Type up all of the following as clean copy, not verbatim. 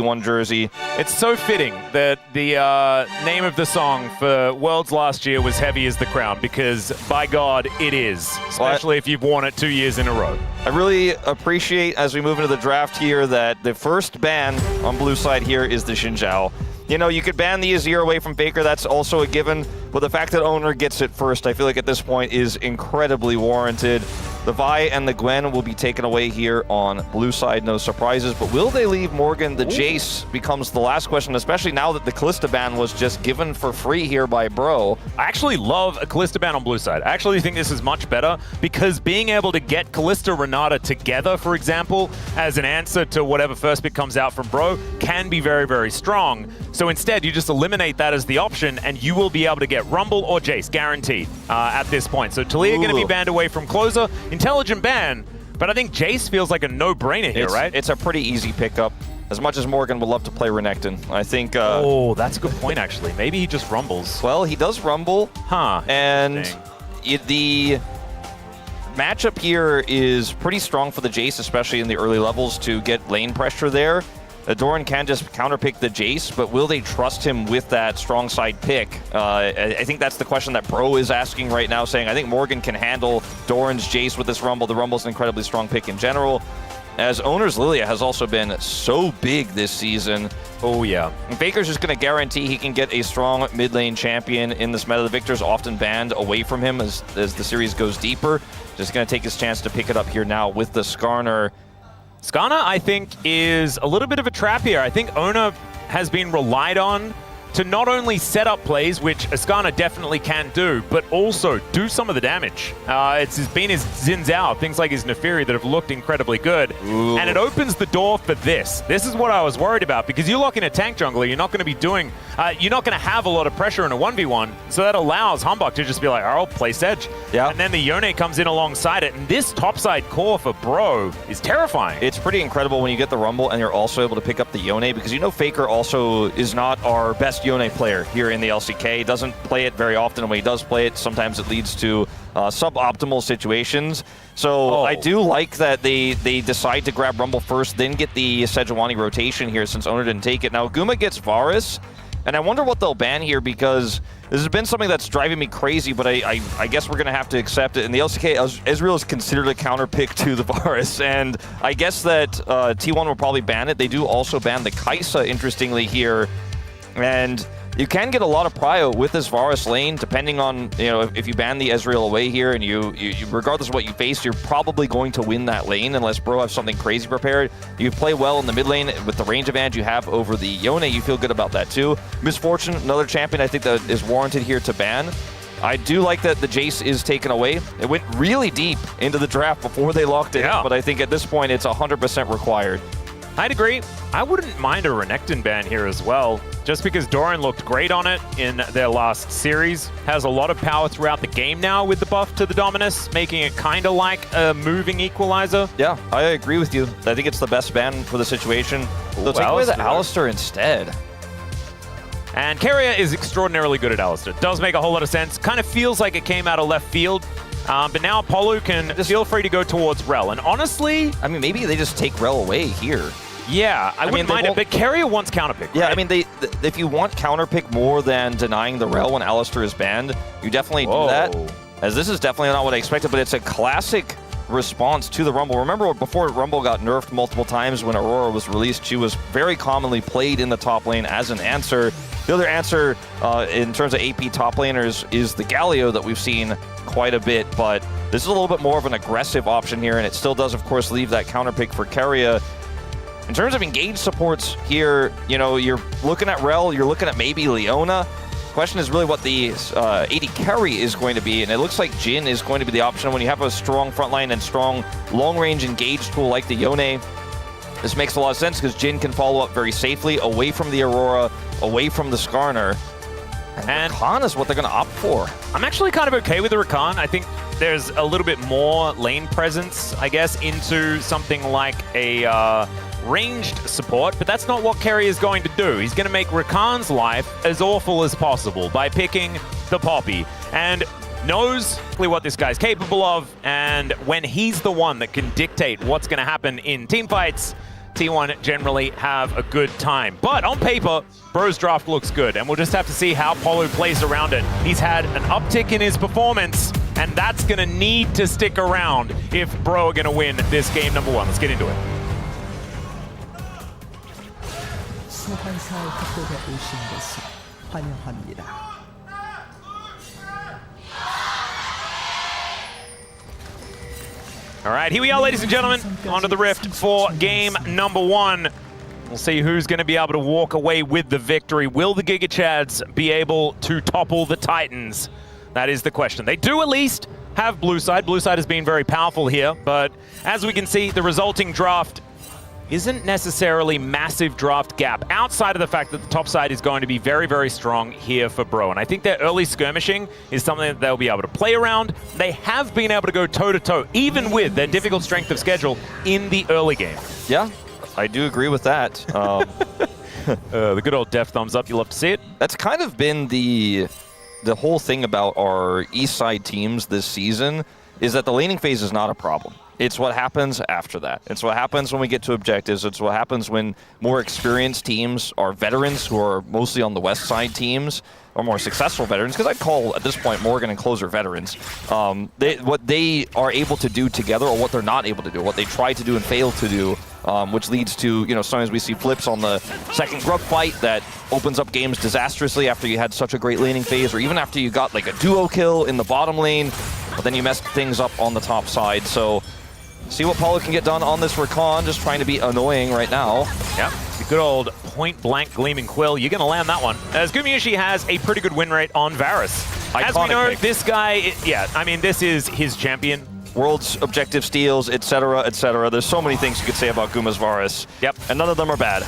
one jersey. It's so fitting that the name of the song for Worlds last year was Heavy as the Crown, because by God, it is, especially if you've worn it 2 years in a row. I really appreciate, as we move into the draft here, that the first ban on blue side here is the Xin Zhao. You know, you could ban the Azir away from Faker, that's also a given, but the fact that Owner gets it first, I feel like at this point is incredibly warranted. The Vi and the Gwen will be taken away here on blue side, no surprises, but will they leave Morgan? The Jace becomes the last question, especially now that the Kalista ban was just given for free here by Bro. I actually love a Kalista ban on blue side. I actually think this is much better, because being able to get Kalista Renata together, for example, as an answer to whatever first pick comes out from Bro, can be very, very strong. So instead, you just eliminate that as the option, and you will be able to get Rumble or Jace, guaranteed, at this point. So Talia going to be banned away from Closer. Intelligent ban, but I think Jace feels like a no-brainer here, right? It's a pretty easy pickup. As much as Morgan would love to play Renekton, I think... oh, that's a good point, actually. Maybe he just rumbles. Well, he does rumble. Huh. And the matchup here is pretty strong for the Jace, especially in the early levels, to get lane pressure there. Doran can just counterpick the Jace, but will they trust him with that strong side pick? I think that's the question that Bro is asking right now, saying, I think Morgan can handle Doran's Jace with this Rumble. The Rumble's an incredibly strong pick in general, as Owner's Lilia has also been so big this season. Oh, yeah. And Faker's just going to guarantee he can get a strong mid lane champion in this meta. The Victor's often banned away from him as the series goes deeper. Just going to take his chance to pick it up here now with the Skarner. Skarner, I think, is a little bit of a trap here. I think Owner has been relied on to not only set up plays, which Skarner definitely can do, but also do some of the damage. It's been his Xin Zhao, things like his Neferi that have looked incredibly good. Ooh. And it opens the door for this. This is what I was worried about, because you lock in a tank jungler, you're not going to be doing, you're not going to have a lot of pressure in a 1v1, so that allows Humbug to just be like, I'll play Sedge. Yeah. And then the Yone comes in alongside it, and this topside core for Bro is terrifying. It's pretty incredible when you get the Rumble and you're also able to pick up the Yone, because you know Faker also is not our best Yone player here in the LCK. Doesn't play it very often, and when he does play it, sometimes it leads to suboptimal situations. So I do like that they decide to grab Rumble first, then get the Sejuani rotation here since Owner didn't take it. Now Guma gets Varus, and I wonder what they'll ban here, because this has been something that's driving me crazy, but I guess we're going to have to accept it. In the LCK, Israel is considered a counter pick to the Varus, and I guess that T1 will probably ban it. They do also ban the Kai'Sa, interestingly, here. And you can get a lot of prio with this Varus lane, depending on, you know, if you ban the Ezreal away here, and you regardless of what you face, you're probably going to win that lane unless Bro have something crazy prepared. You play well in the mid lane with the range advantage you have over the Yone. You feel good about that too. Misfortune, another champion I think that is warranted here to ban. I do like that the Jace is taken away. It went really deep into the draft before they locked it, but I think at this point it's 100% required. I'd agree. I wouldn't mind a Renekton ban here as well, just because Doran looked great on it in their last series. Has a lot of power throughout the game now with the buff to the Dominus, making it kind of like a moving equalizer. Yeah, I agree with you. I think it's the best ban for the situation. They'll take away the Alistar instead. And Keria is extraordinarily good at Alistar. Does make a whole lot of sense. Kind of feels like it came out of left field. But now Apollo can feel free to go towards Rel. And honestly... I mean, maybe they just take Rel away here. Yeah, I wouldn't mind it, but Keria wants counterpick. Yeah, right? I mean, if you want counterpick more than denying the Rel when Alistar is banned, you definitely do that. As this is definitely not what I expected, but it's a classic response to the Rumble. Remember, before Rumble got nerfed multiple times when Aurora was released, she was very commonly played in the top lane as an answer. The other answer in terms of AP top laners is the Galio that we've seen quite a bit, but this is a little bit more of an aggressive option here, and it still does, of course, leave that counterpick for Keria. In terms of engaged supports here, you know, you're looking at Rel, you're looking at maybe Leona. Question is really what the AD carry is going to be, and it looks like Jhin is going to be the option when you have a strong frontline and strong long-range engaged tool like the Yone. This makes a lot of sense because Jhin can follow up very safely away from the Aurora, away from the Skarner. And Rakan is what they're going to opt for. I'm actually kind of okay with the Rakan. I think there's a little bit more lane presence, I guess, into something like a ranged support, but that's not what Keria is going to do. He's going to make Rakan's life as awful as possible by picking the Poppy, and knows what this guy's capable of, and when he's the one that can dictate what's going to happen in team fights, T1 generally have a good time. But on paper, Bro's draft looks good, and we'll just have to see how Polo plays around it. He's had an uptick in his performance, and that's going to need to stick around if Bro are going to win this game number 1. Let's get into it. 소환사의 협곡에 오신 것을 환영합니다. All right, here we are, ladies and gentlemen, onto the Rift for game number 1. We'll see who's going to be able to walk away with the victory. Will the Giga Chads be able to topple the Titans? That is the question. They do at least have Blue Side. Blue Side has been very powerful here, but as we can see, the resulting draft isn't necessarily massive draft gap outside of the fact that the top side is going to be very, very strong here for Bro. And I think their early skirmishing is something that they'll be able to play around. They have been able to go toe-to-toe, even with their difficult strength of schedule in the early game. Yeah, I do agree with that. The good old def thumbs up, you love to see it. That's kind of been the whole thing about our East Side teams this season, is that the laning phase is not a problem. It's what happens after that. It's what happens when we get to objectives. It's what happens when more experienced teams, our veterans who are mostly on the West Side teams, or more successful veterans, because I'd call, at this point, Morgan and Closer veterans, what they are able to do together or what they're not able to do, what they try to do and fail to do, which leads to, you know, sometimes we see flips on the second grub fight that opens up games disastrously after you had such a great laning phase, or even after you got like a duo kill in the bottom lane, but then you messed things up on the top side. So see what Paulo can get done on this Rakan, just trying to be annoying right now. Yep, the good old point-blank Gleaming Quill. You're going to land that one. As Gumayushi has a pretty good win rate on Varus. As we know, this guy, yeah, I mean, this is his champion. World's objective steals, etc., etc. There's so many things you could say about Guma's Varus. Yep. And none of them are bad.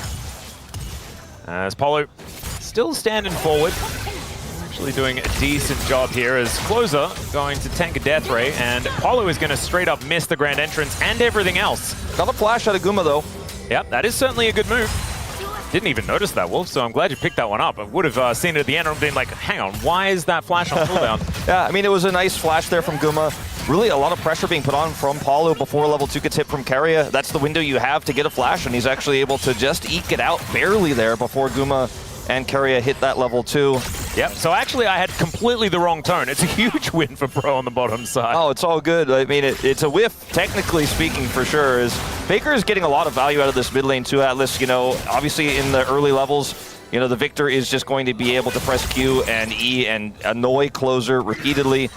As Paulo still standing forward. Actually doing a decent job here as Closer going to tank a death ray, and Paulo is going to straight up miss the grand entrance and everything else. Got a flash out of Guma though. Yep, that is certainly a good move. Didn't even notice that, Wolf, so I'm glad you picked that one up. I would have seen it at the end and been like, hang on, why is that flash on cooldown? Yeah, I mean, it was a nice flash there from Guma. Really a lot of pressure being put on from Paulo before level 2 gets hit from Keria. That's the window you have to get a flash, and he's actually able to just eke it out barely there before Guma and Keria hit that level 2. Yep, so actually I had completely the wrong tone. It's a huge win for Bro on the bottom side. Oh, it's all good. I mean, it's a whiff, technically speaking, for sure. Is Faker is getting a lot of value out of this mid lane too, Atlas. You know, obviously in the early levels, you know, the Victor is just going to be able to press Q and E and annoy Closer repeatedly.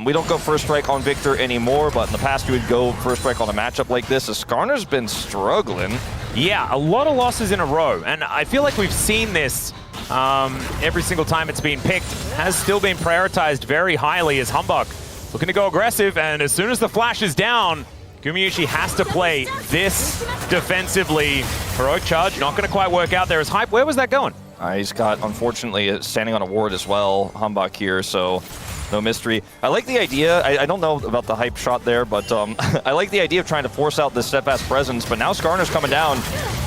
We don't go first strike on Victor anymore, but in the past you would go first strike on a matchup like this. Skarner's been struggling. Yeah, a lot of losses in a row, and I feel like we've seen this every single time it's been picked. Has still been prioritized very highly as Humbug looking to go aggressive, and as soon as the flash is down, Gumayushi has to play this defensively. Heroic charge, not going to quite work out there as Hype. Where was that going? He's got, unfortunately, standing on a ward as well, Humbug here, so no mystery. I like the idea, I don't know about the Hype shot there, but I like the idea of trying to force out this steadfast presence, but now Skarner's coming down.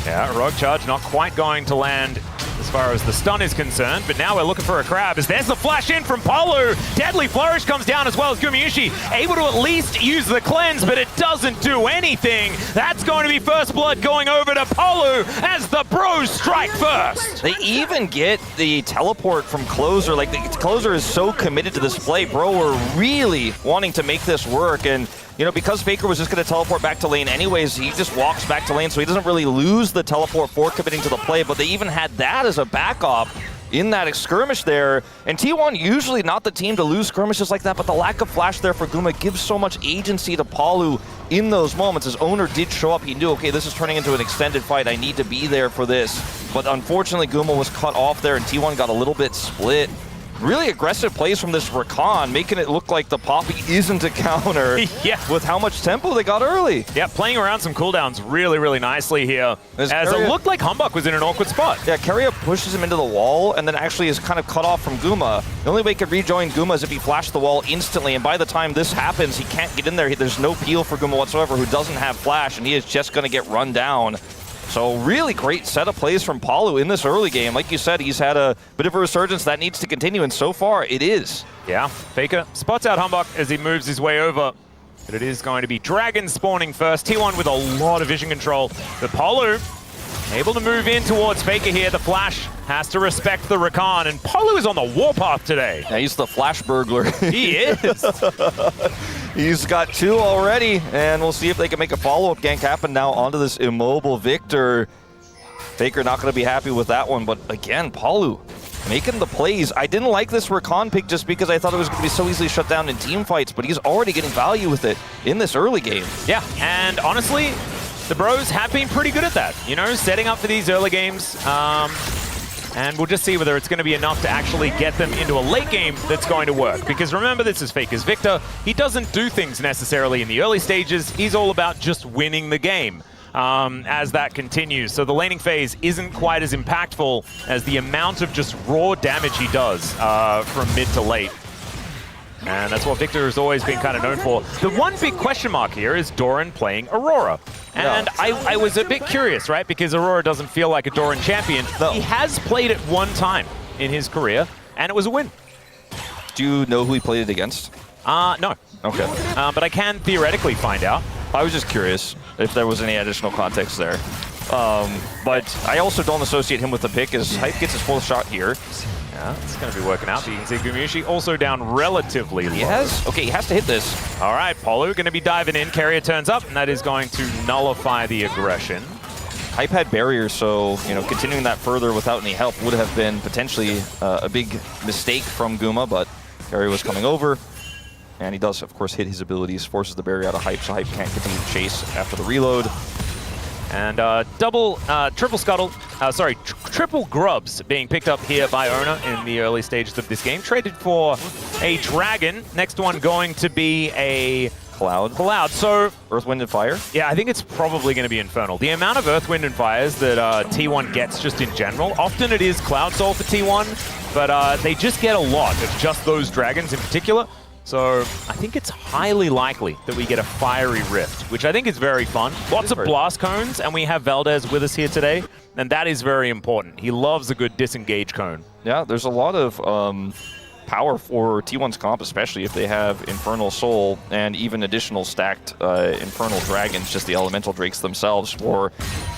Yeah, Heroic charge not quite going to land as far as the stun is concerned, but now we're looking for a crab as there's the flash in from Paulo. Deadly Flourish comes down as well as Gumayushi, able to at least use the cleanse, but it doesn't do anything. That's going to be first blood going over to Paulo as the Bros strike first. They even get the teleport from Closer. Like, the Closer is so committed to this play. Bro were really wanting to make this work, and you know, because Faker was just going to teleport back to lane anyways, he just walks back to lane, so he doesn't really lose the teleport for committing to the play, but they even had that as a backup in that skirmish there. And T1 usually not the team to lose skirmishes like that, but the lack of flash there for Guma gives so much agency to Palu in those moments. His owner did show up. He knew, okay, this is turning into an extended fight. I need to be there for this. But unfortunately, Guma was cut off there, and T1 got a little bit split. Really aggressive plays from this Rakan, making it look like the Poppy isn't a counter. Yeah. With how much tempo they got early. Yeah, playing around some cooldowns really, really nicely here. As it looked like Humbug was in an awkward spot. Yeah, Keria pushes him into the wall and then actually is kind of cut off from Guma. The only way he could rejoin Guma is if he flashed the wall instantly, and by the time this happens, he can't get in there. There's no peel for Guma whatsoever, who doesn't have flash, and he is just going to get run down. So really great set of plays from Palu in this early game. Like you said, he's had a bit of a resurgence that needs to continue, and so far it is. Yeah, Faker spots out Humbug as he moves his way over. But it is going to be Dragon spawning first. T1 with a lot of vision control. But Polu able to move in towards Faker here. The Flash has to respect the Rakan, and Polu is on the warpath today. Yeah, he's the Flash burglar. He is. He's got 2 already, and we'll see if they can make a follow-up gank happen now onto this immobile Victor. Faker not going to be happy with that one, but again, Polu making the plays. I didn't like this Rakan pick just because I thought it was going to be so easily shut down in team fights, but he's already getting value with it in this early game. Yeah, and honestly, the bros have been pretty good at that, you know, setting up for these early games. And we'll just see whether it's going to be enough to actually get them into a late game that's going to work. Because remember, this is Faker's Victor. He doesn't do things necessarily in the early stages. He's all about just winning the game as that continues. So the laning phase isn't quite as impactful as the amount of just raw damage he does from mid to late. And that's what Victor has always been kind of known for. The one big question mark here is Doran playing Aurora. And I was a bit curious, right? Because Aurora doesn't feel like a Doran champion. No. He has played it one time in his career, and it was a win. Do you know who he played it against? No. Okay. But I can theoretically find out. I was just curious if there was any additional context there. But I also don't associate him with the pick, as Hype gets his full shot here. Yeah, it's going to be working out. But you can see Gumayushi also down relatively low. He has? Okay, he has to hit this. All right, Polu going to be diving in. Carrier turns up, and that is going to nullify the aggression. Hype had barriers, so you know, continuing that further without any help would have been potentially a big mistake from Guma, but Carrier was coming over. And he does, of course, hit his abilities, forces the barrier out of Hype, so Hype can't continue to chase after the reload. And triple grubs being picked up here by Ona in the early stages of this game. Traded for a Dragon. Next one going to be a Cloud. So Earth, Wind, and Fire? Yeah, I think it's probably going to be Infernal. The amount of Earth, Wind, and Fires that T1 gets just in general, often it is Cloud Soul for T1, but they just get a lot of just those Dragons in particular. So I think it's highly likely that we get a Fiery Rift, which I think is very fun. Lots of Blast Cones, and we have Valdez with us here today, and that is very important. He loves a good Disengage Cone. Yeah, there's a lot of power for T1's comp, especially if they have Infernal Soul and even additional stacked Infernal Dragons, just the Elemental Drakes themselves, for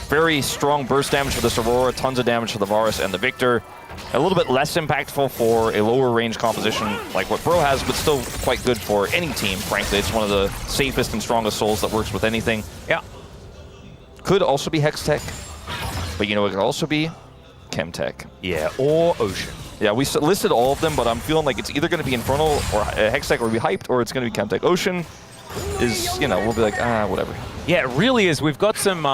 very strong burst damage for this Aurora, tons of damage for the Varus and the Victor. A little bit less impactful for a lower range composition like what Bro has, but still quite good for any team, frankly. It's one of the safest and strongest souls that works with anything. Yeah. Could also be Hextech, but you know, it could also be Chemtech. Yeah, or Ocean. Yeah, we listed all of them, but I'm feeling like it's either going to be Infernal or Hextech or be Hyped, or it's going to be Chemtech. Ocean is, you know, we'll be like, whatever. Yeah, it really is. We've got some,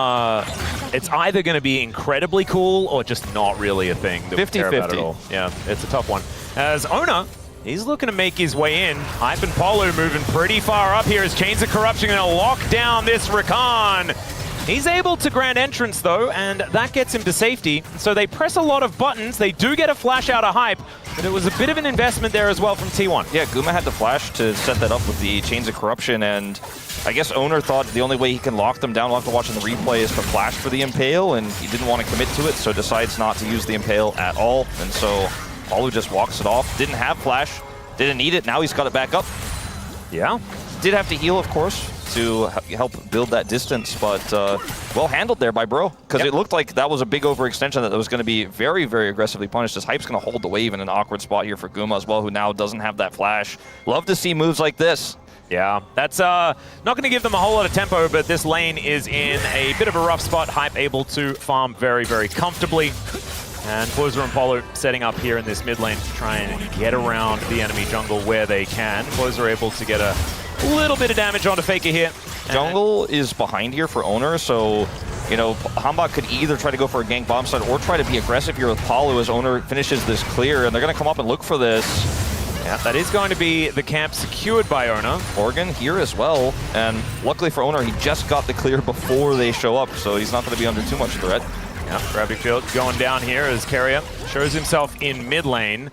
it's either going to be incredibly cool or just not really a thing that 50-50. we care about at all. Yeah, it's a tough one. As Ona, he's looking to make his way in. Hype and Polu moving pretty far up here as Chains of Corruption going to lock down this Rakan. He's able to grant entrance though, and that gets him to safety. So they press a lot of buttons. They do get a flash out of Hype, but it was a bit of an investment there as well from T1. Yeah, Guma had the flash to set that up with the Chains of Corruption, and I guess Owner thought the only way he can lock them down after watching the replay is to flash for the Impale, and he didn't want to commit to it, so decides not to use the Impale at all. And so Polu just walks it off. Didn't have flash, didn't need it. Now he's got it back up. Yeah. Did have to heal, of course, to help build that distance, but well handled there by Bro, because it looked like that was a big overextension that was going to be very, very aggressively punished, as Hype's going to hold the wave in an awkward spot here for Guma as well, who now doesn't have that flash. Love to see moves like this. Yeah, that's not going to give them a whole lot of tempo, but this lane is in a bit of a rough spot. Hype able to farm very, very comfortably. And Closer and Polu setting up here in this mid lane to try and get around the enemy jungle where they can. Closer able to get a little bit of damage onto Faker here. Jungle is behind here for Owner, so you know, Hambak could either try to go for a gank bomb side or try to be aggressive here with Polu as Owner finishes this clear, and they're going to come up and look for this. Yeah, that is going to be the camp secured by Owner. Organ here as well, and luckily for Owner, he just got the clear before they show up, so he's not going to be under too much threat. Yeah, Gravity Field going down here as Carrier shows himself in mid lane.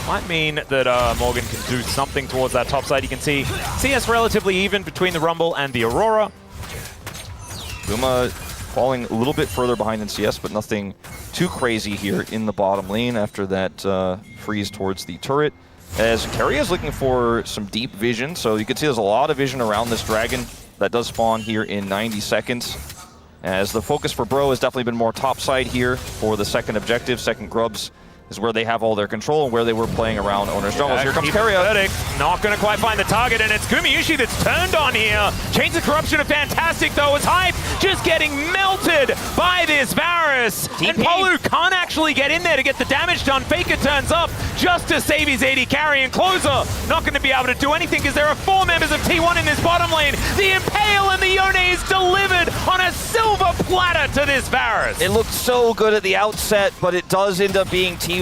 Might mean that Morgan can do something towards that top side. You can see CS relatively even between the Rumble and the Aurora. Guma falling a little bit further behind in CS, but nothing too crazy here in the bottom lane after that freeze towards the turret. as Keria is looking for some deep vision. So you can see there's a lot of vision around this dragon that does spawn here in 90 seconds. As the focus for Bro has definitely been more topside here for the second objective. Second Grubs is where they have all their control and where they were playing around Owner's Jungles. Here comes Keria. Not going to quite find the target, and it's Gumayusi that's turned on here. Chains of Corruption are fantastic, though. It's Hype just getting melted by this Varus. TP. And Polu can't actually get in there to get the damage done. Faker turns up just to save his AD carry, and Closer not going to be able to do anything because there are 4 members of T1 in this bottom lane. The Impale and the Yone is delivered on a silver platter to this Varus. It looked so good at the outset, but it does end up being T1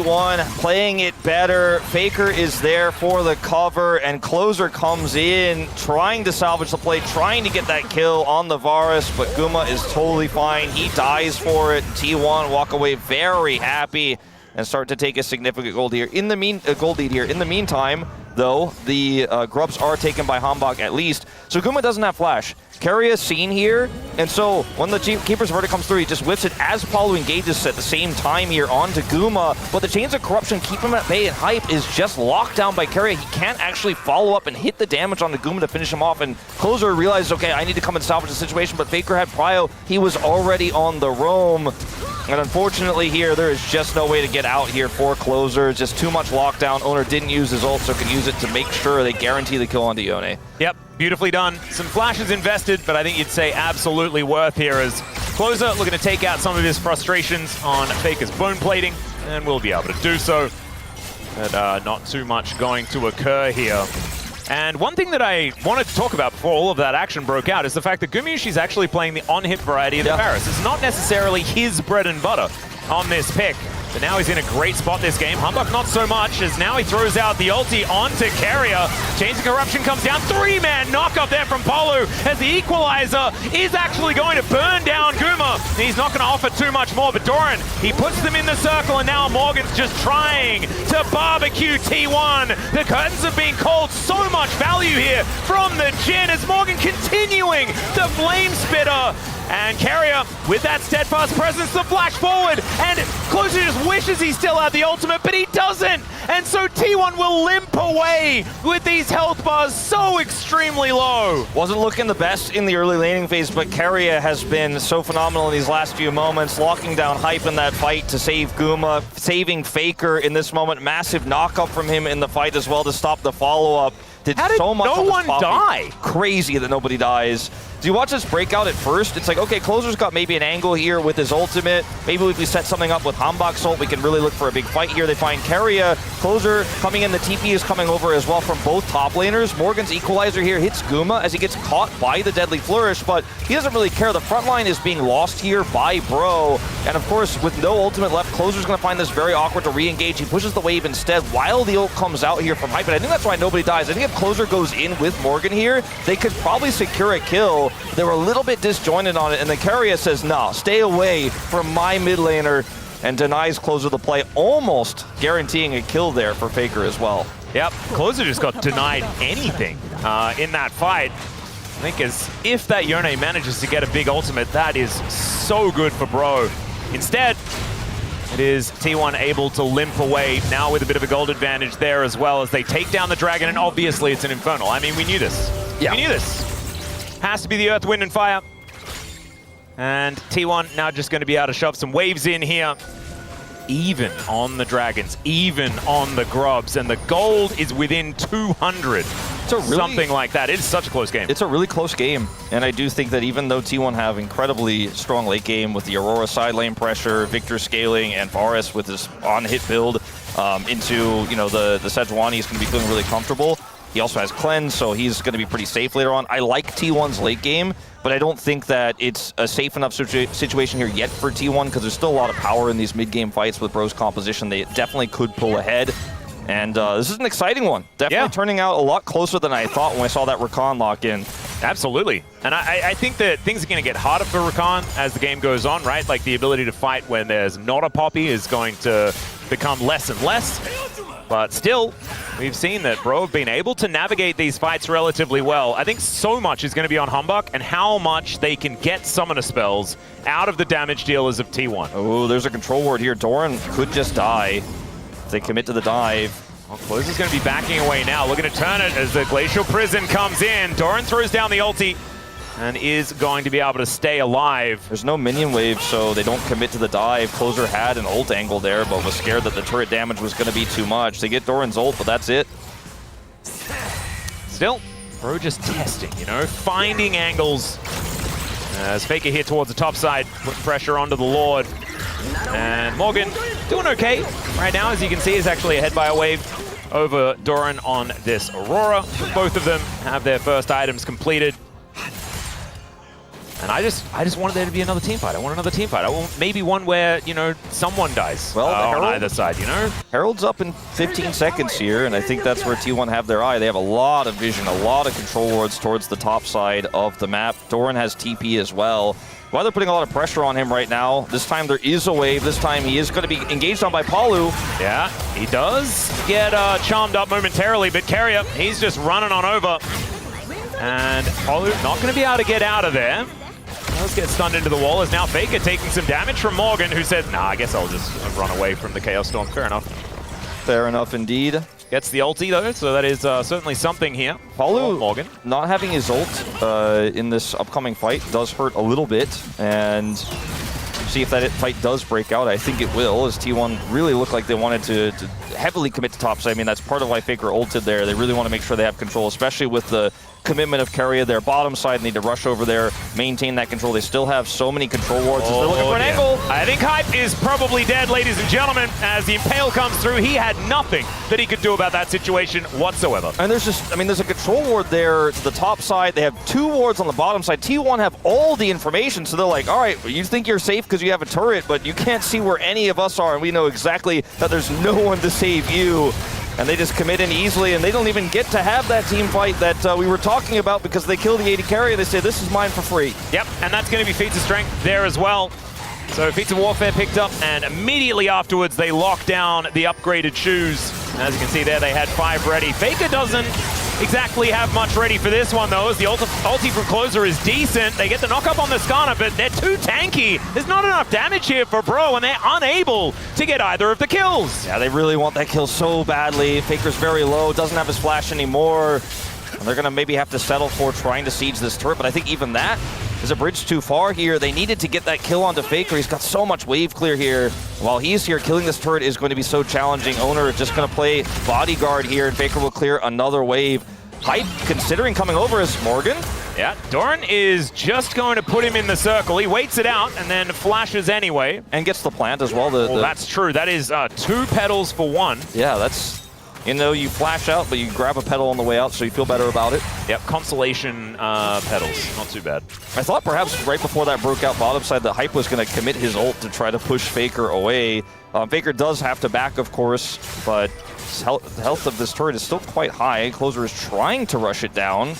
playing it better. Faker is there for the cover, and Closer comes in, trying to salvage the play, trying to get that kill on the Varus, but Guma is totally fine. He dies for it. T1 walk away very happy and start to take a significant gold lead here. In the meantime, though, the Grubs are taken by Hambach at least, so Guma doesn't have flash. Keria's seen here, and so when the Keeper's Verdict comes through, he just whips it as Paulo engages at the same time here onto Guma, but the Chains of Corruption keep him at bay, and Hype is just locked down by Keria. He can't actually follow up and hit the damage onto Guma to finish him off, and Closer realizes, okay, I need to come and salvage the situation, but Faker had Prio. He was already on the roam, and unfortunately here, there is just no way to get out here for Closer. Just too much lockdown. Owner didn't use his ult, so can use it to make sure they guarantee the kill onto Yone. Yep, beautifully done. Some flashes invested, but I think you'd say absolutely worth here as Closer looking to take out some of his frustrations on Faker's bone plating, and will be able to do so. But not too much going to occur here. And one thing that I wanted to talk about before all of that action broke out is the fact that Gumayushi's actually playing the on-hit variety of the Varus. It's not necessarily his bread and butter on this pick. But now he's in a great spot this game. Hambach not so much, as now he throws out the ulti onto Keria. Chains of Corruption comes down. 3-man knock up there from Polu as the equalizer is actually going to burn down Guma. He's not going to offer too much more, but Doran, he puts them in the circle, and now Morgan's just trying to barbecue T1. The curtains have been called. So much value here from the Jhin as Morgan continuing the Flame Spitter. And Keria, with that steadfast presence, the flash forward, and Closer just wishes he still had the ultimate, but he doesn't! And so T1 will limp away with these health bars so extremely low. Wasn't looking the best in the early laning phase, but Keria has been so phenomenal in these last few moments, locking down Hype in that fight to save Guma, saving Faker in this moment. Massive knock-up from him in the fight as well to stop the follow-up. How did so much no one die? Crazy that nobody dies. Do you watch this breakout at first? It's like, okay, Closer's got maybe an angle here with his ultimate. Maybe if we set something up with Hambach's ult, we can really look for a big fight here. They find Keria. Closer coming in. The TP is coming over as well from both top laners. Morgan's equalizer here hits Guma as he gets caught by the Deadly Flourish, but he doesn't really care. The front line is being lost here by Bro. And of course, with no ultimate left, Closer's going to find this very awkward to re-engage. He pushes the wave instead while the ult comes out here from Hype. And I think that's why nobody dies. I think if Closer goes in with Morgan here, they could probably secure a kill. They were a little bit disjointed on it, and the Keria says, no, stay away from my mid laner, and denies Closer the play, almost guaranteeing a kill there for Faker as well. Yep, Closer just got denied anything in that fight. I think as if that Yone manages to get a big ultimate, that is so good for Bro. Instead, it is T1 able to limp away, now with a bit of a gold advantage there as well, as they take down the dragon, and obviously it's an Infernal. I mean, we knew this. Yeah. We knew this. Has to be the Earth, Wind, and Fire. And T1 now just going to be able to shove some waves in here. Even on the dragons, even on the Grubs, and the gold is within 200. Something like that. It's such a close game. It's a really close game, and I do think that even though T1 have incredibly strong late game with the Aurora side lane pressure, Victor scaling, and Varus with his on-hit build into the Sejuani, he's going to be feeling really comfortable. He also has Cleanse, so he's going to be pretty safe later on. I like T1's late game, but I don't think that it's a safe enough situation here yet for T1, because there's still a lot of power in these mid-game fights with Bro's composition. They definitely could pull ahead. And this is an exciting one. Definitely turning out a lot closer than I thought when I saw that Rakan lock in. Absolutely. And I think that things are going to get harder for Rakan as the game goes on, right? Like the ability to fight when there's not a Poppy is going to become less and less. But still, we've seen that Bro have been able to navigate these fights relatively well. I think so much is going to be on Hambach and how much they can get summoner spells out of the damage dealers of T1. Oh, there's a control ward here. Doran could just die if they commit to the dive. Well, Closer's going to be backing away now, looking to turn it as the Glacial Prison comes in. Doran throws down the ulti and is going to be able to stay alive. There's no minion wave, so they don't commit to the dive. Closer had an ult angle there, but was scared that the turret damage was going to be too much. They get Doran's ult, but that's it. Still, Bro just testing, you know, finding angles. As Faker here towards the top side, putting pressure onto the Lord. And Morgan doing okay right now, as you can see, is actually ahead by a wave over Doran on this Aurora. Both of them have their first items completed. And I just wanted there to be another team fight. I want another team fight. I want maybe one where, you know, someone dies on either side, you know? Herald's up in 15 seconds here, and I think that's where T1 have their eye. They have a lot of vision, a lot of control wards towards the top side of the map. Doran has TP as well. While they're putting a lot of pressure on him right now, this time there is a wave. This time he is going to be engaged on by Palu. Yeah, he does get charmed up momentarily, but Carrier, he's just running on over. And Palu not going to be able to get out of there. Does get stunned into the wall, as now Faker taking some damage from Morgan, who says, nah, I guess I'll just run away from the Chaos Storm. Fair enough. Fair enough indeed. Gets the ulti though, so that is certainly something here. Palu, Morgan, not having his ult in this upcoming fight does hurt a little bit, and see if that fight does break out. I think it will, as T1 really looked like they wanted to heavily commit to topside. I mean, that's part of why Faker ulted there. They really want to make sure they have control, especially with the commitment of Carrier. Their bottom side need to rush over there, maintain that control. They still have so many control wards as they're looking for an angle. I think Hype is probably dead, ladies and gentlemen. As the Impale comes through, he had nothing that he could do about that situation whatsoever. And there's just, I mean, there's a control ward there to the top side. They have 2 wards on the bottom side. T1 have all the information, so they're like, all right, you think you're safe because you have a turret, but you can't see where any of us are, and we know exactly that there's no one to save you. And they just commit in easily, and they don't even get to have that team fight that we were talking about because they kill the AD carrier. They say, this is mine for free. Yep, and that's going to be feats of strength there as well. So feats of warfare picked up, and immediately afterwards they lock down the upgraded shoes. And as you can see there, they had 5 ready. Faker doesn't exactly have much ready for this one though, as the ulti from Closer is decent. They get the knock up on the Skarner, but they're too tanky. There's not enough damage here for Bro, and they're unable to get either of the kills. Yeah, they really want that kill so badly. Faker's very low, doesn't have his flash anymore. And they're gonna maybe have to settle for trying to siege this turret, but I think even that is a bridge too far here. They needed to get that kill onto Faker. He's got so much wave clear here. While he's here, killing this turret is going to be so challenging. Owner is just gonna play bodyguard here, and Faker will clear another wave. Hype considering coming over as Morgan. Yeah, Doran is just going to put him in the circle. He waits it out and then flashes anyway. And gets the plant as well. Well, that's true. That is 2 petals for 1. Yeah, that's, you know, you flash out, but you grab a petal on the way out, so you feel better about it. Yep, consolation petals. Not too bad. I thought perhaps right before that broke out bottom side, that Hype was going to commit his ult to try to push Faker away. Faker does have to back, of course, but the health of this turret is still quite high. Closer is trying to rush it down.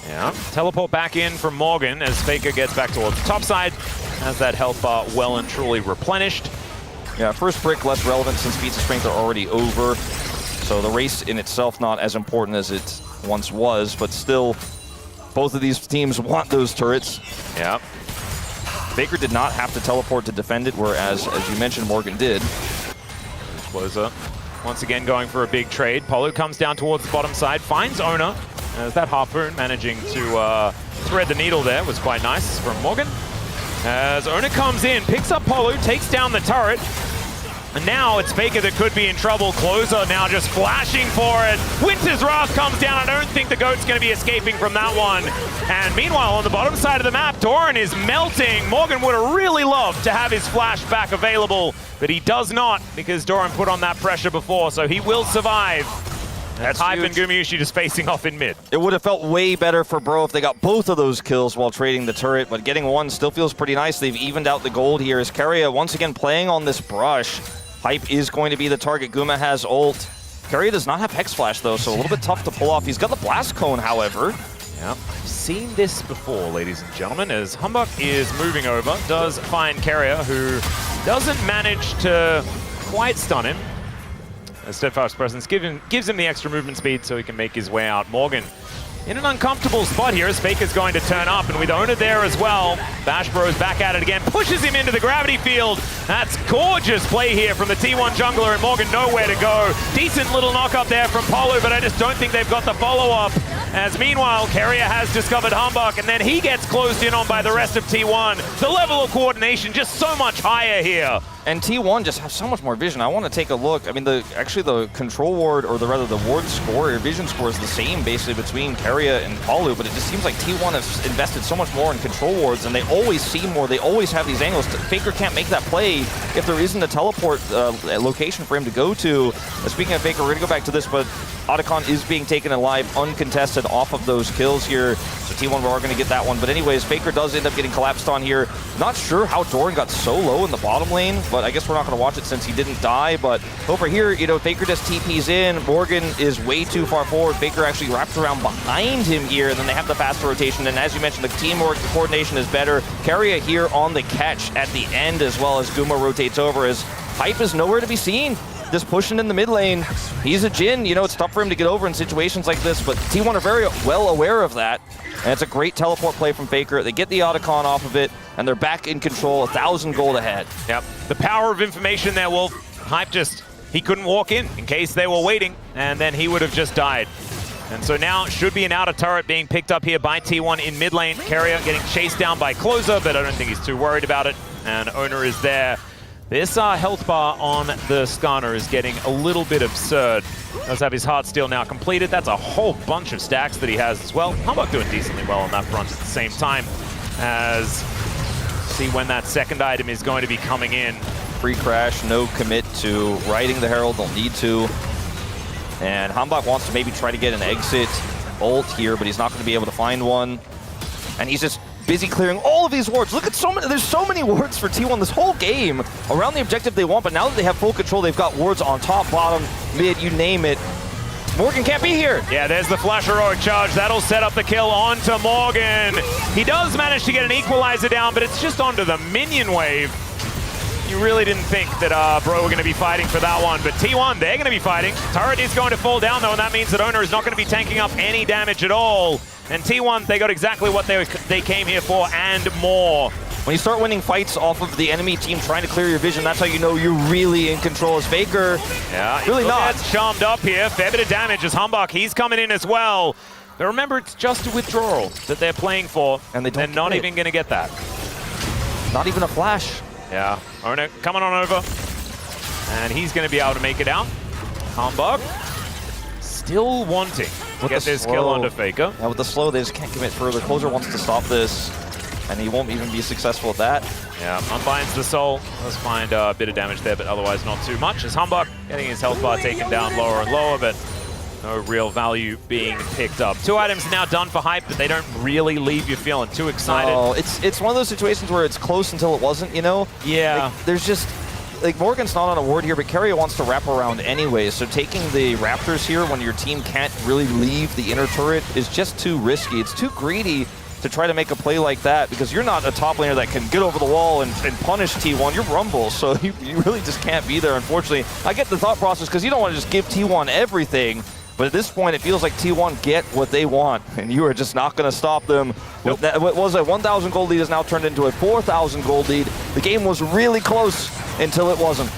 Yeah, teleport back in from Morgan as Faker gets back towards the top side, has that health bar well and truly replenished. Yeah, first brick less relevant since feats of strength are already over. So the race in itself not as important as it once was, but still, both of these teams want those turrets. Yeah. Faker did not have to teleport to defend it, whereas, as you mentioned, Morgan did. Closer once again going for a big trade. Polo comes down towards the bottom side, finds Owner. As that Harpoon managing to thread the needle there was quite nice from Morgan. As Owner comes in, picks up Polo, takes down the turret. And now it's Faker that could be in trouble. Closer now just flashing for it. Winter's Wrath comes down. I don't think the GOAT's going to be escaping from that one. And meanwhile, on the bottom side of the map, Doran is melting. Morgan would have really loved to have his flash back available, but he does not because Doran put on that pressure before, so he will survive. That's Hype and Gumayushi just facing off in mid. It would have felt way better for Bro if they got both of those kills while trading the turret, but getting one still feels pretty nice. They've evened out the gold here as Carrier once again playing on this brush. Hype is going to be the target. Guma has ult. Carrier does not have Hex Flash though, so a little bit tough to pull off. He's got the Blast Cone, however. Yeah, I've seen this before, ladies and gentlemen, as Humbug is moving over, does find Carrier, who doesn't manage to quite stun him. A Steadfast Presence gives him the extra movement speed so he can make his way out. Morgan in an uncomfortable spot here as Faker's going to turn up, and with Owner there as well, Bash Bros back at it again, pushes him into the gravity field. That's gorgeous play here from the T1 jungler, and Morgan nowhere to go. Decent little knock up there from Polu, but I just don't think they've got the follow-up. As meanwhile, Carrier has discovered Humbug, and then he gets closed in on by the rest of T1. The level of coordination just so much higher here. And T1 just has so much more vision. I want to take a look. I mean, actually the control ward, or rather the ward score, or vision score is the same basically between Keria and Palu, but it just seems like T1 has invested so much more in control wards, and they always see more. They always have these angles. Faker can't make that play if there isn't a teleport location for him to go to. Speaking of Faker, we're going to go back to this, but Otacon is being taken alive, uncontested off of those kills here. So T1 are going to get that one. But anyways, Faker does end up getting collapsed on here. Not sure how Doran got so low in the bottom lane, but I guess we're not going to watch it since he didn't die. But over here, you know, Faker just TPs in. Morgan is way too far forward. Faker actually wrapped around behind him here, and then they have the faster rotation. And as you mentioned, the teamwork, the coordination is better. Keria here on the catch at the end, as well as Guma rotates over, as Hype is nowhere to be seen. Just pushing in the mid lane. He's a Jhin. You know, it's tough for him to get over in situations like this, but T1 are very well aware of that. And it's a great teleport play from Faker. They get the Otacon off of it, and they're back in control, 1,000 gold ahead. Yep. The power of information there, Wolf. Hype just, he couldn't walk in case they were waiting, and then he would have just died. And so now should be an outer turret being picked up here by T1 in mid lane. Carrier getting chased down by Closer, but I don't think he's too worried about it. And Owner is there. This health bar on the Skarner is getting a little bit absurd. Does have his heart steal now completed. That's a whole bunch of stacks that he has as well. Humbug doing decently well on that front at the same time, as see when that second item is going to be coming in. Free crash, no commit to riding the Herald, they'll need to. And Humbug wants to maybe try to get an exit ult here, but he's not going to be able to find one. And he's just busy clearing all of these wards. Look at so many, there's so many wards for T1 this whole game around the objective they want, but now that they have full control, they've got wards on top, bottom, mid, you name it. Morgan can't be here. Yeah, there's the flash heroic charge. That'll set up the kill onto Morgan. He does manage to get an equalizer down, but it's just onto the minion wave. You really didn't think that Bro were going to be fighting for that one, but T1, they're going to be fighting. Turret is going to fall down though, and that means that Owner is not going to be tanking up any damage at all. And T1, they got exactly what they came here for and more. When you start winning fights off of the enemy team trying to clear your vision, that's how you know you're really in control. As Faker, yeah, really not. Charmed up here, fair bit of damage as Humbug, he's coming in as well. But remember, it's just a withdrawal that they're playing for, and they're not even going to get that. Not even a flash. Yeah, Owner coming on over, and he's going to be able to make it out. Humbug still wanting to get this kill onto Faker. Yeah, with the slow, they just can't commit further. Closer wants to stop this, and he won't even be successful at that. Yeah, unbinds the soul. Does find a bit of damage there, but otherwise not too much. As Humbug getting his health bar taken down lower and lower, but no real value being picked up. 2 items now done for Hype, but they don't really leave you feeling too excited. Oh, it's one of those situations where it's close until it wasn't, you know? Yeah. Like, there's just, like, Morgan's not on a ward here, but Keria wants to wrap around anyway, so taking the Raptors here when your team can't really leave the inner turret is just too risky. It's too greedy to try to make a play like that, because you're not a top laner that can get over the wall and punish T1. You're Rumble, so you really just can't be there, unfortunately. I get the thought process, because you don't want to just give T1 everything, but at this point, it feels like T1 get what they want, and you are just not going to stop them. Nope. That, what was a 1,000 gold lead has now turned into a 4,000 gold lead. The game was really close until it wasn't.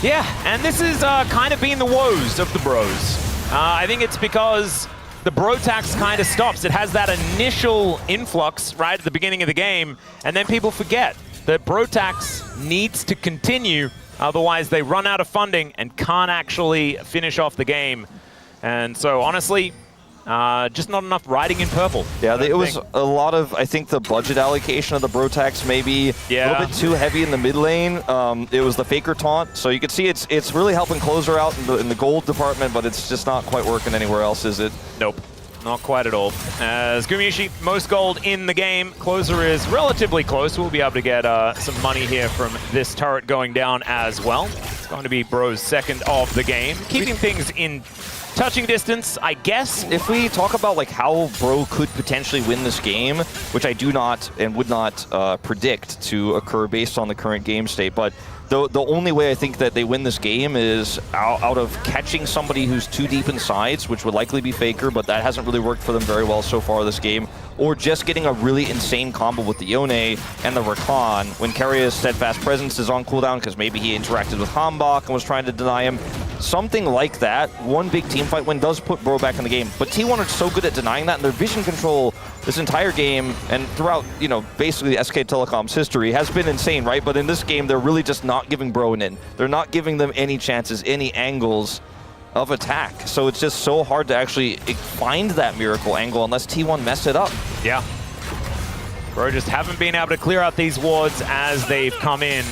Yeah, and this is kind of been the woes of the Bros. I think it's because the Bro tax kind of stops. It has that initial influx right at the beginning of the game, and then people forget that Bro tax needs to continue, otherwise they run out of funding and can't actually finish off the game. And so, honestly, just not enough riding in purple. Yeah, it was a lot of, I think, the budget allocation of the Brotax maybe a little bit too heavy in the mid lane. It was the Faker taunt, so you can see it's really helping Closer out in the gold department, but it's just not quite working anywhere else, is it? Nope, not quite at all. As Gumiushi, most gold in the game. Closer is relatively close. We'll be able to get some money here from this turret going down as well. It's going to be Bro's second of the game, keeping things in touching distance, I guess. If we talk about like how Bro could potentially win this game, which I do not and would not predict to occur based on the current game state, but The only way I think that they win this game is out of catching somebody who's too deep in sides, which would likely be Faker, but that hasn't really worked for them very well so far this game, or just getting a really insane combo with the Yone and the Rakan when Karia's Steadfast Presence is on cooldown because maybe he interacted with Hambach and was trying to deny him. Something like that, one big team fight win does put Bro back in the game, but T1 are so good at denying that, and their vision control this entire game and throughout, you know, basically SK Telecom's history has been insane, right? But in this game, they're really just not giving Bro an in. They're not giving them any chances, any angles of attack. So it's just so hard to actually find that miracle angle unless T1 mess it up. Yeah. Bro just haven't been able to clear out these wards as they've come in.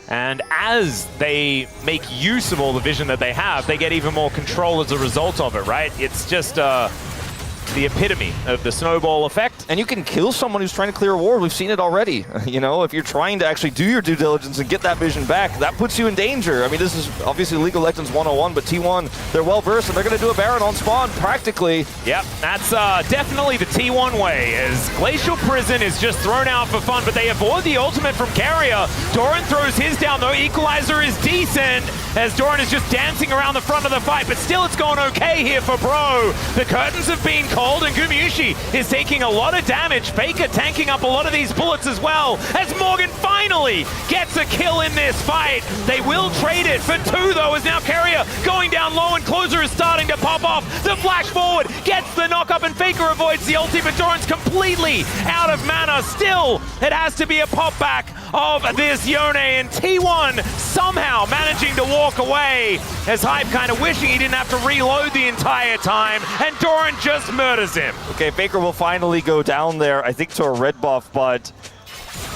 And as they make use of all the vision that they have, they get even more control as a result of it, right? It's just the epitome of the snowball effect. And you can kill someone who's trying to clear a ward. We've seen it already. You know, if you're trying to actually do your due diligence and get that vision back, that puts you in danger. I mean, this is obviously League of Legends 101, but T1, they're well versed and they're going to do a Baron on spawn practically. Yep, that's definitely the T1 way, as Glacial Prison is just thrown out for fun, but they avoid the ultimate from Carrier. Doran throws his down though. Equalizer is decent as Doran is just dancing around the front of the fight, but still it's going okay here for Bro. The curtains have been cold and Gumayusi is taking a lot of damage. Faker tanking up a lot of these bullets as well as Morgan finally gets a kill in this fight. They will trade it for 2 though, as now Carrier going down low and Closer is starting to pop off. The flash forward gets the knock up and Faker avoids the ulti, but Doran's completely out of mana. Still, it has to be a pop back of this Yone, and T1 somehow managing to walk away as Hype kind of wishing he didn't have to reload the entire time, and Doran just murders him. Okay, Faker will finally go down there, I think to a red buff, but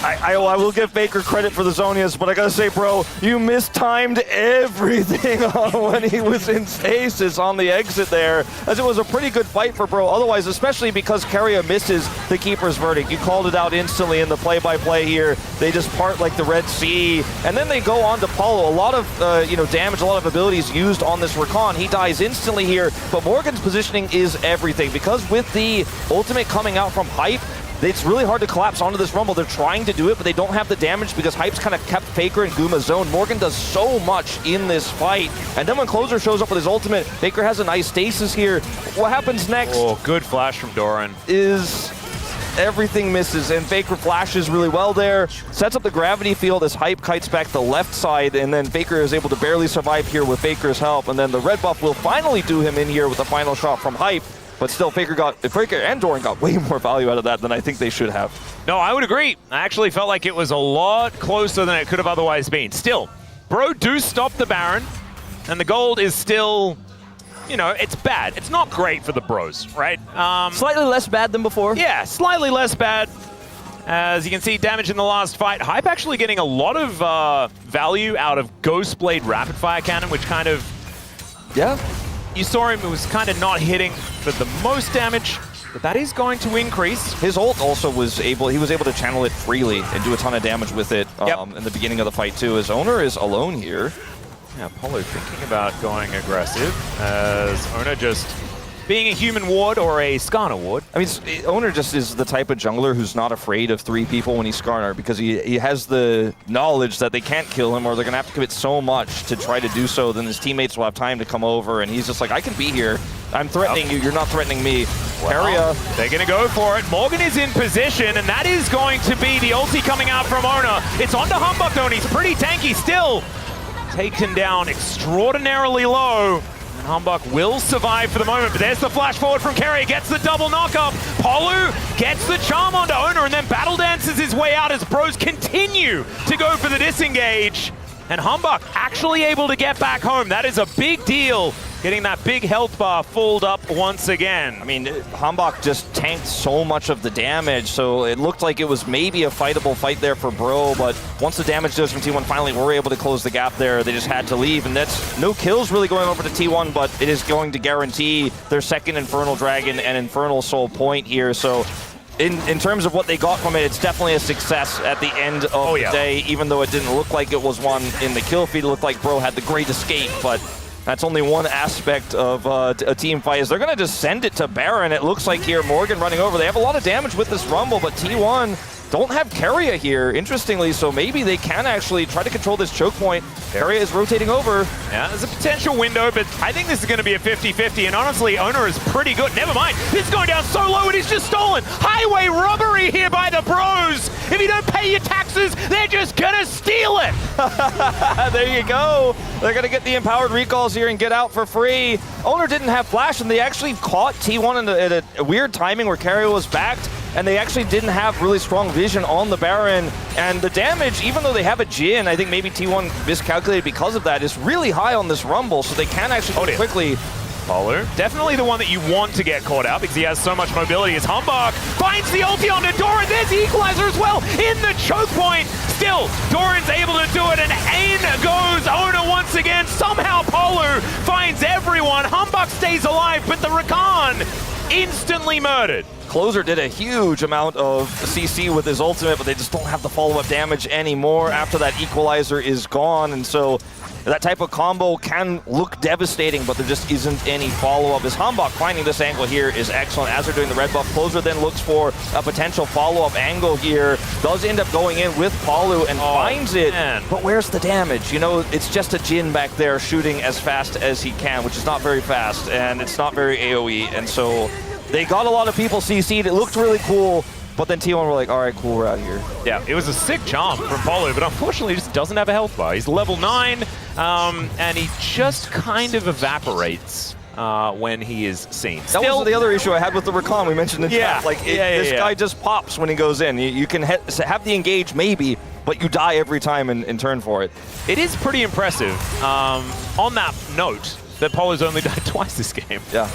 I will give Faker credit for the Zonias, but I gotta say, bro, you mistimed everything when he was in stasis on the exit there, as it was a pretty good fight for Bro otherwise, especially because Carrier misses the Keeper's Verdict. You called it out instantly in the play-by-play here. They just part like the Red Sea, and then they go on to Paulo. A lot of damage, a lot of abilities used on this Rakan. He dies instantly here, but Morgan's positioning is everything, because with the ultimate coming out from Hype, it's really hard to collapse onto this Rumble. They're trying to do it, but they don't have the damage because Hype's kind of kept Faker in Guma's zone. Morgan does so much in this fight. And then when Closer shows up with his ultimate, Faker has a nice stasis here. What happens next? Oh, good flash from Doran. Is everything misses, and Faker flashes really well there. Sets up the gravity field as Hype kites back the left side, and then Faker is able to barely survive here with Faker's help. And then the red buff will finally do him in here with the final shot from Hype. But still, Faker and Doran got way more value out of that than I think they should have. No, I would agree. I actually felt like it was a lot closer than it could have otherwise been. Still, Bro do stop the Baron, and the gold is still, you know, it's bad. It's not great for the Bros, right? Slightly less bad than before. Yeah, slightly less bad. As you can see, damage in the last fight. Hype actually getting a lot of value out of Ghostblade Rapid Fire Cannon, which kind of... Yeah. You saw him, it was kind of not hitting for the most damage, but that is going to increase. His ult also was able to channel it freely and do a ton of damage with it in the beginning of the fight too. His owner is alone here. Yeah, Apollo thinking about going aggressive, as Owner just being a human ward or a Skarner ward. I mean, Owner just is the type of jungler who's not afraid of 3 people when he's Skarner, because he has the knowledge that they can't kill him, or they're going to have to commit so much to try to do so, then his teammates will have time to come over, and he's just like, I can be here. I'm threatening you. You're not threatening me. Well, they're going to go for it. Morgan is in position, and that is going to be the ulti coming out from Owner. It's onto Humbug, though, and he's pretty tanky still. Taken down extraordinarily low. Humbug will survive for the moment, but there's the flash forward from Carrier, gets the double knockup. Polu gets the charm onto Owner and then battle dances his way out as Bros continue to go for the disengage. And Humbug actually able to get back home. That is a big deal, getting that big health bar filled up once again. I mean, Hambach just tanked so much of the damage, so it looked like it was maybe a fightable fight there for Bro, but once the damage does from T1 finally were able to close the gap there, they just had to leave, and that's no kills really going over to T1, but it is going to guarantee their second Infernal Dragon and Infernal Soul point here, so in terms of what they got from it, it's definitely a success at the end of the day, even though it didn't look like it was one in the kill feed. It looked like Bro had the great escape, but that's only one aspect of a team fight. Is they're going to just send it to Baron. It looks like here, Morgan running over. They have a lot of damage with this Rumble, but T1 don't have Keria here, interestingly, so maybe they can actually try to control this choke point. Keria is rotating over. Yeah, there's a potential window, but I think this is going to be a 50-50, and honestly, Owner is pretty good. Never mind, this is going down so low, and he's just stolen. Highway robbery here by the Bros. If you don't pay your taxes, they're just going to steal it. There you go. They're going to get the empowered recalls here and get out for free. Owner didn't have flash, and they actually caught T1 in a weird timing where Keria was backed, and they actually didn't have really strong vision on the Baron. And the damage, even though they have a Jhin, I think maybe T1 miscalculated because of that, is really high on this Rumble, so they can actually do it quickly. Polu, definitely the one that you want to get caught out because he has so much mobility. As Humbug finds the ulti onto Doran. There's the equalizer as well in the choke point. Still, Doran's able to do it, and in goes Owner once again. Somehow Polu finds everyone. Humbug stays alive, but the Rakan instantly murdered. Closer did a huge amount of CC with his ultimate, but they just don't have the follow-up damage anymore after that equalizer is gone, and so that type of combo can look devastating, but there just isn't any follow-up. As Hambach finding this angle here is excellent. As they're doing the red buff, Closer then looks for a potential follow-up angle here. Does end up going in with Palu and finds it, but where's the damage? You know, it's just a Jhin back there shooting as fast as he can, which is not very fast, and it's not very AoE, and so they got a lot of people CC'd. It looked really cool, but then T1 were like, all right, cool, we're out of here. Yeah, it was a sick jump from Polu, but unfortunately he just doesn't have a health bar. He's level 9, and he just kind of evaporates when he is seen. That was the other issue I had with the Rakan we mentioned in chat. Like, this guy just pops when he goes in. You can have the engage maybe, but you die every time in turn for it. It is pretty impressive, on that note, that Polu's only died twice this game. Yeah.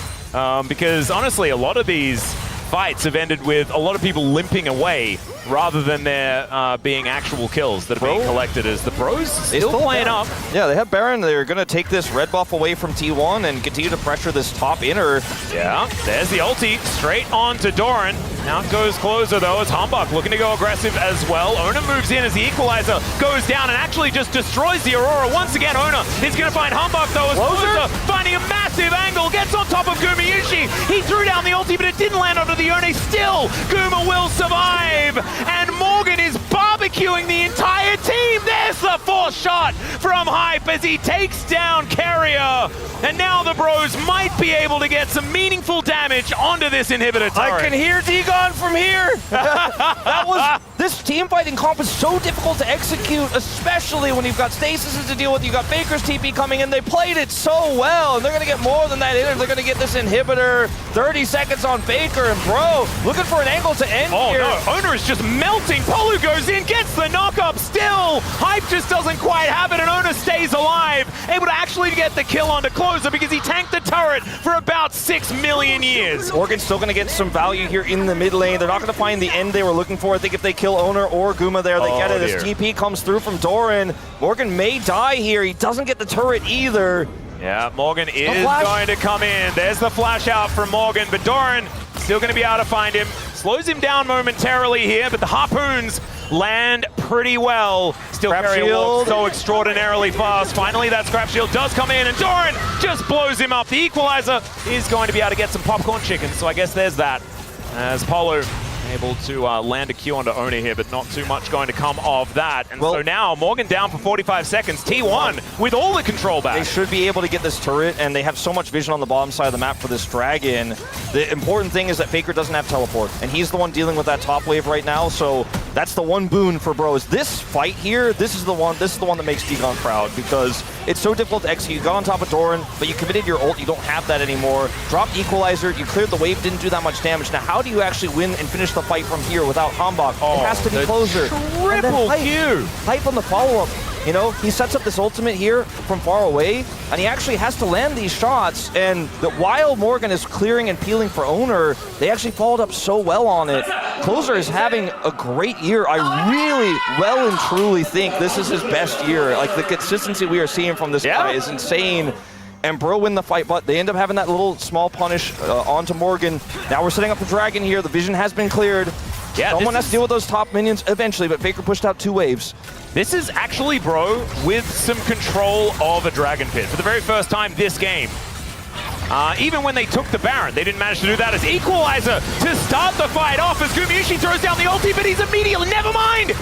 Because honestly, a lot of these fights have ended with a lot of people limping away rather than there being actual kills that are being collected as the Bros still playing up. Yeah, they have Baron. They're going to take this red buff away from T1 and continue to pressure this top inner. Yeah, there's the ulti straight on to Doran. Out goes Closer though, as Humbug looking to go aggressive as well. Owner moves in as the equalizer goes down and actually just destroys the Aurora. Once again, Owner is going to find Humbug though, as Closer finding a massive angle, gets on top of Gumayushi. He threw down the ulti, but it didn't land onto the Yone. Still, Guma will survive, and Morgan is barbecuing the entire team. There's the fourth shot from Hype as he takes down Keria, and now the Bros might be able to get some meaningful damage onto this inhibitor turret. I can hear D-Gon from here. This team fighting comp is so difficult to execute, especially when you've got Stasis to deal with. You got Faker's TP coming in. They played it so well, and they're going to get more than that in. They're going to get this inhibitor. 30 seconds on Faker, and Bro looking for an angle to end here. Oh no, Owner is just melting. Polu goes in, gets the knock-up still. Hype just doesn't quite have it, and Owner stays alive, able to actually get the kill onto Closer because he tanked the turret for about 6 million years. Morgan's still going to get some value here in the mid lane. They're not going to find the end they were looking for. I think if they kill Owner or Guma there, they get it. As TP comes through from Doran. Morgan may die here. He doesn't get the turret either. Yeah, Morgan is going to come in. There's the flash out from Morgan, but Doran still going to be able to find him. Slows him down momentarily here, but the harpoons land pretty well. Still Keria walks so extraordinarily fast. Finally, that scrap shield does come in, and Doran just blows him up. The equalizer is going to be able to get some popcorn chicken, so I guess there's that. As Polu able to land a Q onto Owner here, but not too much going to come of that. And so now Morgan down for 45 seconds. T1 with all the control back. They should be able to get this turret, and they have so much vision on the bottom side of the map for this dragon. The important thing is that Faker doesn't have teleport, and he's the one dealing with that top wave right now, so that's the one boon for Bros. This fight here, this is the one that makes D-Gon proud, because it's so difficult to execute. You got on top of Doran, but you committed your ult, you don't have that anymore. Dropped equalizer, you cleared the wave, didn't do that much damage. Now how do you actually win and finish the fight from here without Hambach? It has to be Closer. Triple Q! Hype on the follow-up. You know, he sets up this ultimate here from far away, and he actually has to land these shots, and while Morgan is clearing and peeling for Owner, they actually followed up so well on it. Closer is having a great year. I really, well and truly think this is his best year. Like, the consistency we are seeing from this guy is insane. And Bro win the fight, but they end up having that little small punish onto Morgan. Now we're setting up the dragon here. The vision has been cleared. Yeah, someone has to deal with those top minions eventually, but Faker pushed out 2 waves. This is actually Bro with some control of a Dragon Pit for the very first time this game. Even when they took the Baron, they didn't manage to do that as equalizer to start the fight off as Gumayusi throws down the ulti, but he's immediately, never mind!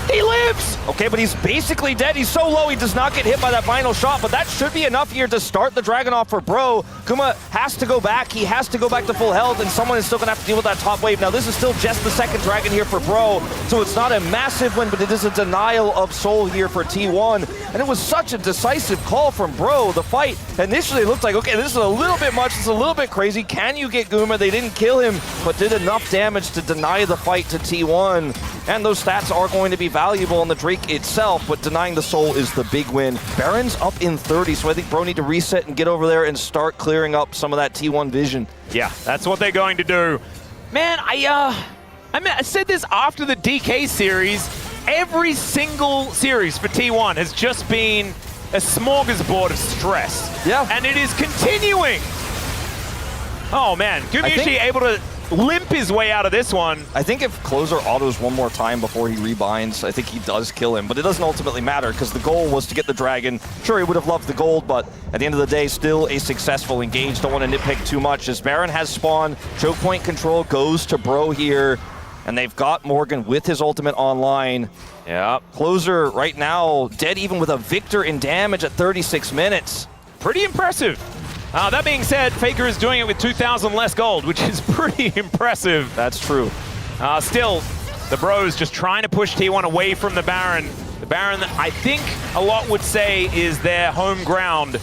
He lives! Okay, but he's basically dead. He's so low, he does not get hit by that final shot, but that should be enough here to start the Dragon off for Bro. Kuma has to go back. He has to go back to full health, and someone is still going to have to deal with that top wave. Now, this is still just the second Dragon here for Bro, so it's not a massive win, but it is a denial of soul here for T1. And it was such a decisive call from Bro. The fight initially looked like, okay, this is a little bit much, it's a little bit crazy. Can you get Guma? They didn't kill him, but did enough damage to deny the fight to T1. And those stats are going to be valuable on the Drake itself, but denying the soul is the big win. Baron's up in 30, so I think Bro need to reset and get over there and start clearing up some of that T1 vision. Yeah, that's what they're going to do. Man, I said this after the DK series. Every single series for T1 has just been a smorgasbord of stress. Yeah. And it is continuing. Oh man, Gumayusi able to limp his way out of this one. I think if Closer autos one more time before he rebinds, I think he does kill him, but it doesn't ultimately matter because the goal was to get the Dragon. Sure, he would have loved the gold, but at the end of the day, still a successful engage. Don't want to nitpick too much as Baron has spawn. Choke point control goes to Bro here, and they've got Morgan with his ultimate online. Yeah. Closer right now dead even with a Victor in damage at 36 minutes. Pretty impressive. That being said, Faker is doing it with 2,000 less gold, which is pretty impressive. That's true. Still, the Bros just trying to push T1 away from the Baron. The Baron, I think a lot would say, is their home ground.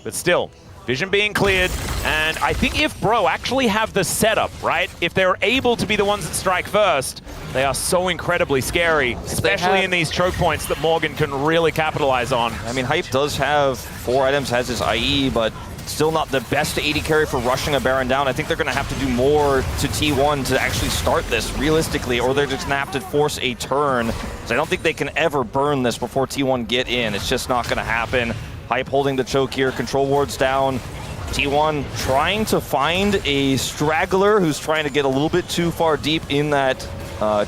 But still, vision being cleared. And I think if Bro actually have the setup, right? If they're able to be the ones that strike first, they are so incredibly scary, especially in these choke points that Morgan can really capitalize on. I mean, Hype does have 4 items, has his IE, but still not the best AD carry for rushing a Baron down. I think they're going to have to do more to T1 to actually start this realistically, or they're just going to have to force a turn. So I don't think they can ever burn this before T1 get in. It's just not going to happen. Hype holding the choke here, control wards down. T1 trying to find a straggler who's trying to get a little bit too far deep in that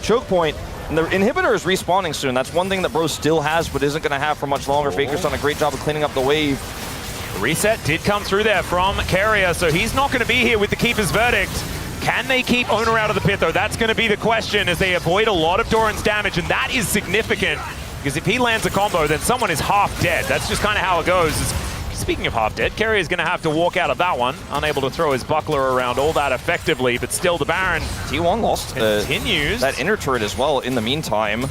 choke point. And the inhibitor is respawning soon. That's one thing that Bro still has, but isn't going to have for much longer. Faker's done a great job of cleaning up the wave. The reset did come through there from Carrier, so he's not going to be here with the Keeper's Verdict. Can they keep Owner out of the pit, though? That's going to be the question as they avoid a lot of Doran's damage, and that is significant. Because if he lands a combo, then someone is half dead. That's just kind of how it goes. Speaking of half dead, Carrier is going to have to walk out of that one, unable to throw his buckler around all that effectively, but still the Baron T1 lost continues. That inner turret as well in the meantime.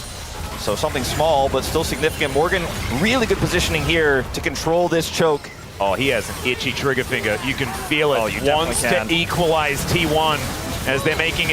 So something small, but still significant. Morgan, really good positioning here to control this choke. Oh, he has an itchy trigger finger. You can feel it. Oh, you wants to equalize T1 as they're making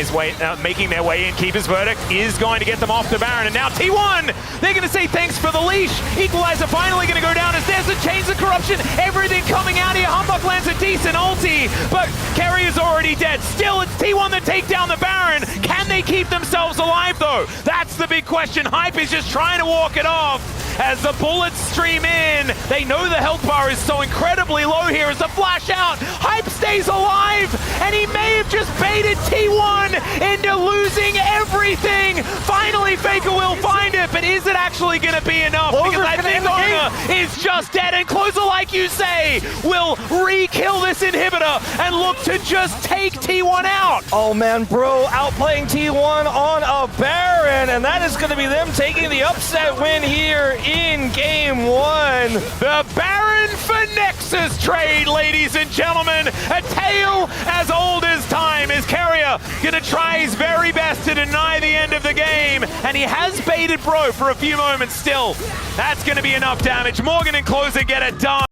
their way in. Keeper's Verdict is going to get them off the Baron, and now T1, they're going to say thanks for the leash. Equalizer finally going to go down as there's the Chains of Corruption. Everything coming out here. Humbug lands a decent ulti, but Carrier's already dead. Still, it's T1 that take down the Baron. Can they keep themselves alive, though? That's the big question. Hype is just trying to walk it off. As the bullets stream in, they know the health bar is so incredibly low here as the flash out. Hype stays alive, and he may have just baited T1 into losing everything. Finally, Faker will find it, but is it actually going to be enough? Because I think Owner is just dead, and Closer, like you say, will re-kill this inhibitor and look to just take T1 out. Oh man, Bro outplaying T1 on a Baron, and that is going to be them taking the upset win here in game 1. The Baron for Nexus trade, ladies and gentlemen. A tale as old as time. Is Carrier gonna try his very best to deny the end of the game, and he has baited Bro for a few moments still. That's gonna be enough damage. Morgan and Closer get it done.